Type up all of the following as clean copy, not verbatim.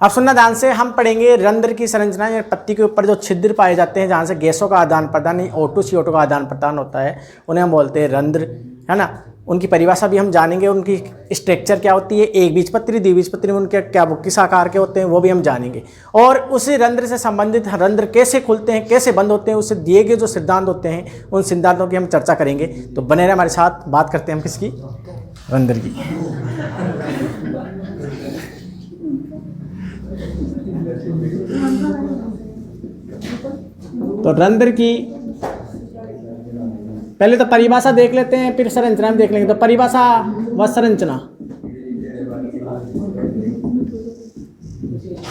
अब सुनना ध्यान से, हम पढ़ेंगे रंध्र की संरचना या पत्ती के ऊपर जो छिद्र पाए जाते हैं जहाँ से गैसों का आदान प्रदान, O2 CO2 का आदान प्रदान होता है, उन्हें हम बोलते हैं रंध्र, है ना। उनकी परिभाषा भी हम जानेंगे, उनकी स्ट्रक्चर क्या होती है, एक बीजपत्री द्विबीजपत्री में उनके क्या किस आकार के होते हैं वो भी हम जानेंगे। और उसी रंध्र से संबंधित रंध्र कैसे खुलते हैं, कैसे बंद होते हैं, उससे दिए गए जो सिद्धांत होते हैं उन सिद्धांतों की हम चर्चा करेंगे। तो बने रहे हमारे साथ, बात करते हैं हम किसकी, रंध्र की। तो रंध्र की पहले तो परिभाषा देख लेते हैं, फिर संरचना में देख लेंगे। तो परिभाषा व संरचना,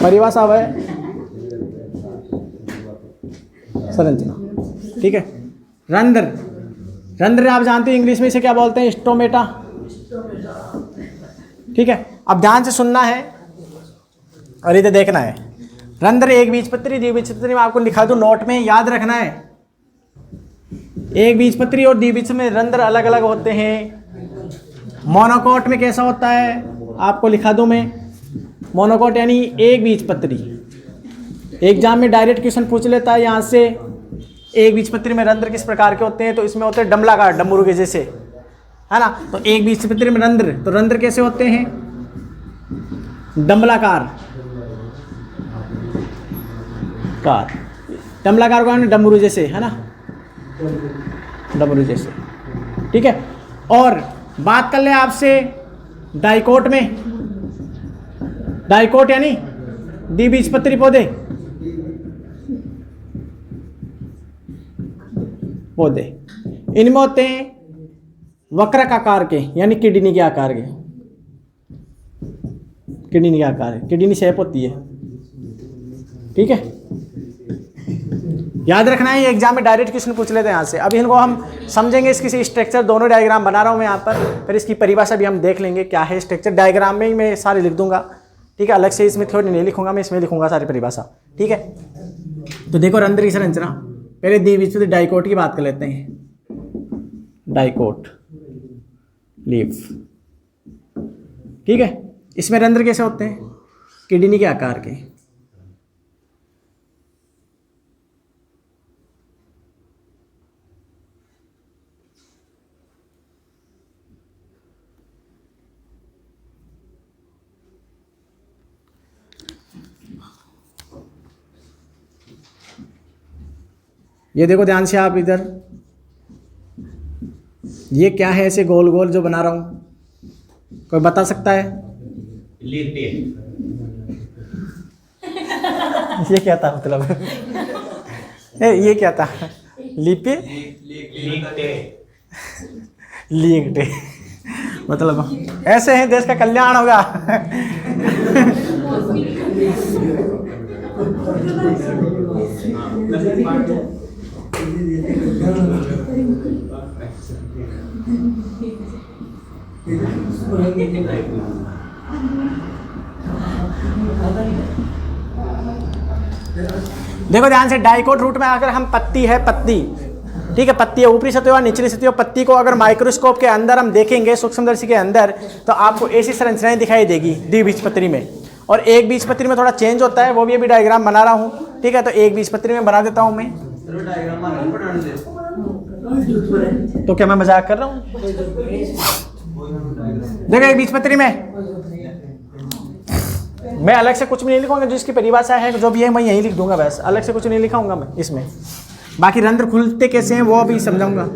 परिभाषा व संरचना, ठीक है। रंध्र, रंध्र आप जानते हैं इंग्लिश में इसे क्या बोलते हैं, स्टोमेटा, ठीक है। अब ध्यान से सुनना है और इधर देखना है। रंध्र एक बीजपत्री द्विबीजपत्री में आपको लिखा दूं नोट में, याद रखना है। एक बीजपत्री और द्विबीज में रंध्र अलग अलग होते हैं। मोनोकोट में कैसा होता है आपको लिखा दूं मैं, मोनोकोट यानी एक बीजपत्री। एग्जाम में डायरेक्ट क्वेश्चन पूछ लेता है यहाँ से, एक बीजपत्री में रंध्र किस प्रकार के होते हैं, तो इसमें होते हैं डमलाकार, डमरू के जैसे, है ना। तो एक बीजपत्री में रंध्र, तो रंध्र कैसे होते हैं, डमलाकार, डमलाकार को डमरू जैसे, है ना, डमरू जैसे, ठीक है। और बात कर ले आपसे डाइकोट में, डाइकोट यानी द्विबीजपत्री पौधे, पौधे इनमें होते हैं वक्रक आकार के यानी किडनी के आकार के, किडनी के आकार, किडनी शेप होती है, ठीक है। याद रखना है, ये एग्जाम में डायरेक्ट क्वेश्चन पूछ लेते हैं यहाँ से। अभी इनको हम समझेंगे, इसकी स्ट्रक्चर, दोनों डायग्राम बना रहा हूँ मैं यहाँ पर, फिर इसकी परिभाषा भी हम देख लेंगे क्या है स्ट्रक्चर। डायग्राम में ही मैं सारे लिख दूंगा, ठीक है, अलग से इसमें थ्योरी नहीं लिखूंगा मैं, इसमें लिखूंगा सारी परिभाषा, ठीक है। तो देखो रंध्र की संरचना, पहले द्विबीजपत्री डाइकोट की बात कर लेते हैं। डाइकोट लीफ, ठीक है। इसमें रंध्र कैसे होते हैं, किडनी के आकार के, ये देखो ध्यान से आप इधर, ये क्या है ऐसे गोल गोल जो बना रहा हूं, कोई बता सकता है? ये क्या था मतलब? ये क्या था? लिपे लीगटे, मतलब ऐसे हैं देश का कल्याण होगा। देखो ध्यान से, डाइकोट रूट में अगर हम पत्ती है, पत्ती, ठीक है, पत्ती है, ऊपरी सतह और निचली सतह, पत्ती को अगर माइक्रोस्कोप के अंदर हम देखेंगे, सूक्ष्मदर्शी के अंदर, तो आपको ऐसी संरचनाएं दिखाई देगी द्विबीजपत्री में। और एक बीजपत्री में थोड़ा चेंज होता है, वो भी अभी डायग्राम बना रहा हूँ, ठीक है। तो एक बीजपत्री में बना देता हूँ मैं, तो क्या मैं मजाक कर रहा हूँ? देखो एक बीजपत्री में मैं अलग से कुछ भी नहीं लिखूंगा, जिसकी परिभाषा है जो भी है मैं यहीं लिख दूंगा, बस अलग से कुछ नहीं लिखाऊंगा मैं इसमें। बाकी रंध्र खुलते कैसे हैं वो भी समझाऊंगा।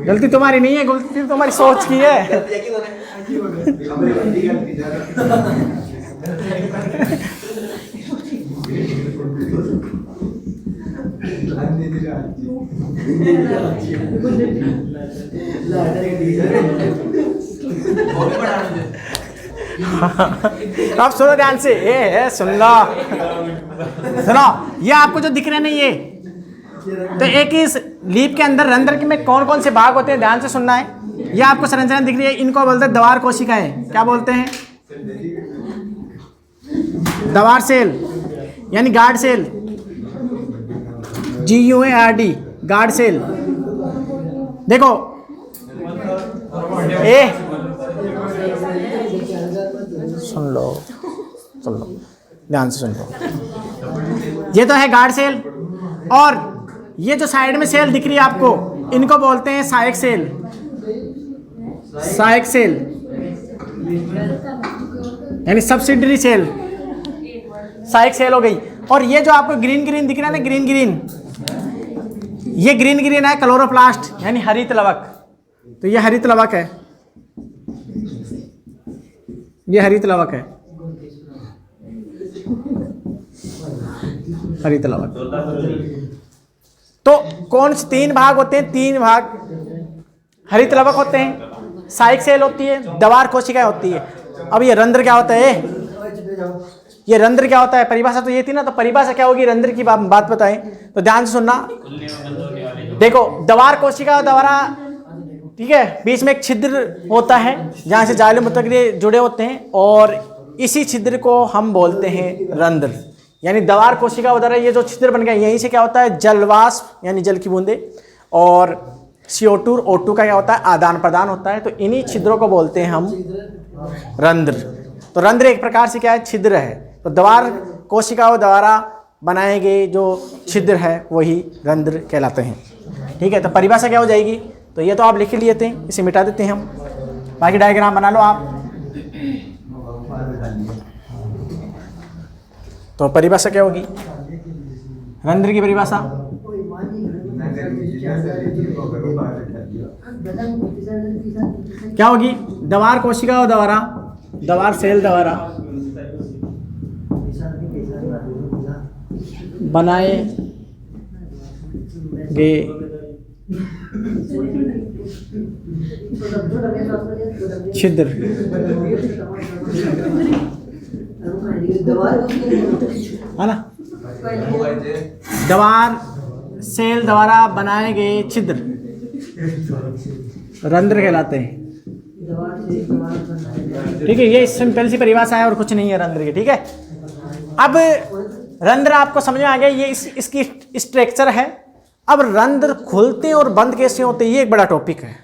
गलती तुम्हारी नहीं है, गलती तुम्हारी सोच की है। अब सुनो ध्यान से, ये है, सुन लो, सुनो, ये आपको जो दिख रहा है ना, तो एक इस लीफ के अंदर रंध्र के में कौन कौन से भाग होते हैं, ध्यान से सुनना है। ये आपको संरचना दिख रही है, इनको बोलते हैं द्वार कोशिकाएं। क्या बोलते हैं? द्वार सेल यानी guard cell, GUARD, guard cell. देखो सुन लो ध्यान से सुन लो। ये तो है गार्ड सेल, और ये जो साइड में सेल दिख रही है आपको, इनको बोलते हैं सहायक सेल। सहायक सेल यानी सब्सिडरी सेल, सहायक सेल हो गई। और ये जो आपको ग्रीन ग्रीन दिख रहा है ना, ग्रीन ग्रीन, ये ग्रीन ग्रीन है क्लोरोप्लास्ट यानी हरित लवक। तो ये हरित लवक है, ये हरित लवक है, हरित लवक। तो कौन से 3 भाग होते हैं? 3 भाग हरित लवक होते हैं, सहायक सेल होती है, द्वार कोशिकाएं होती है। अब ये रंध्र क्या होता है? ये रंध्र क्या होता है? परिभाषा तो ये थी ना, तो परिभाषा क्या होगी रंध्र की? बात बताएं तो ध्यान से सुनना। देखो द्वार कोशिका द्वारा, ठीक है, बीच में एक छिद्र होता है जहां से जाइलम मूत्रक्रिया जुड़े होते हैं, और इसी छिद्र को हम बोलते हैं रंध्र। यानी द्वार कोशिका द्वारा ये जो छिद्र बन गया, यहीं से क्या होता है? जलवाष्प यानी जल की बूंदे, और CO2 और O2 का क्या होता है? आदान प्रदान होता है। तो इन्हीं छिद्रों को बोलते हैं हम रंध्र। तो रंध्र एक प्रकार से क्या है? छिद्र है। तो द्वार कोशिकाओं द्वारा बनाए गए जो छिद्र है वही रंध्र कहलाते हैं। ठीक है, तो परिभाषा क्या हो जाएगी? तो ये तो आप लिख लिए थे, इसे मिटा देते हैं हम, बाकी डायग्राम बना लो आप। तो परिभाषा क्या होगी रंध्र की परिभाषा? क्या होगी? द्वार कोशिकाओं द्वारा, द्वार सेल द्वारा बनाए गए छिद्र है ना, द्वार सेल द्वारा बनाए गए छिद्र रंध्र कहलाते हैं। ठीक है, ये सिंपल सी परिभाषा है और कुछ नहीं है रंध्र की। ठीक है, अब रंध्र आपको समझ में आ गया, ये इसकी स्ट्रक्चर है। अब रंध्र खुलते हैं और बंद कैसे होते हैं, ये एक बड़ा टॉपिक है।